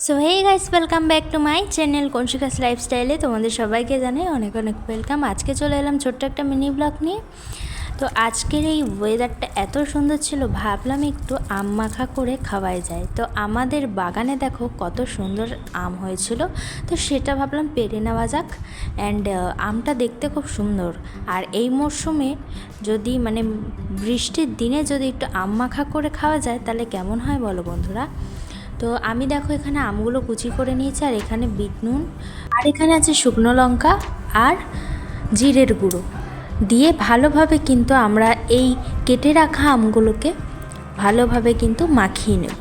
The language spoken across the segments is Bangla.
So hey guys, welcome back to my channel conscious লাইফস্টাইলে তোমাদের সবাইকে জানাই অনেক অনেক ওয়েলকাম। আজকে চলে এলাম ছোট্ট একটা মিনি ব্লগ নিয়ে। তো আজকের এই ওয়েদারটা এত সুন্দর ছিল, ভাবলাম একটু আম মাখা করে খাওয়াই যায়। তো আমাদের বাগানে দেখো কত সুন্দর আম হয়েছিল, তো সেটা ভাবলাম পেরে নেওয়া যাক। অ্যান্ড আমটা দেখতে খুব সুন্দর, আর এই মরশুমে যদি মানে বৃষ্টির দিনে যদি একটু আম মাখা করে খাওয়া যায় তাহলে কেমন হয় বলো বন্ধুরা। তো আমি দেখো এখানে আমগুলো কুচি করে নিয়েছি, আর এখানে বিট নুন, আর এখানে আছে শুকনো লঙ্কা আর জিরের গুঁড়ো দিয়ে ভালোভাবে কিন্তু আমরা এই কেটে রাখা আমগুলোকে ভালোভাবে কিন্তু মাখিয়ে নেব।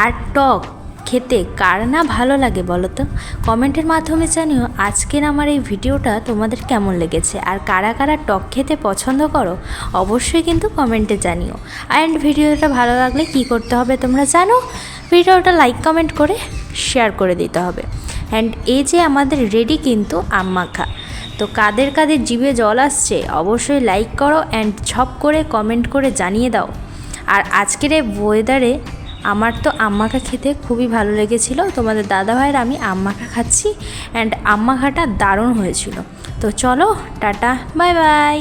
আর টক খেতে কার না ভালো লাগে বলো তো, কমেন্টের মাধ্যমে জানিও আজকের আমার এই ভিডিওটা তোমাদের কেমন লেগেছে, আর কারা কারা টক খেতে পছন্দ করো অবশ্যই কিন্তু কমেন্টে জানিও। অ্যান্ড ভিডিওটা ভালো লাগলে কি করতে হবে তোমরা জানো, ভিডিওটা লাইক কমেন্ট করে শেয়ার করে দিতে হবে। অ্যান্ড এই যে আমাদের রেডি কিন্তু আম মাখা, তো কাদের কাদের জিভে জল আসছে অবশ্যই লাইক করো অ্যান্ড ছপ করে কমেন্ট করে জানিয়ে দাও। আর আজকের এই ওয়েদারে আমার তো আম মাখা খেতে খুবই ভালো লেগেছিলো, তোমাদের দাদাভাইয়ের আমি আম মাখা খাচ্ছি, অ্যান্ড আম মাখাটা দারুণ হয়েছিল। তো চলো টাটা, বাই বাই।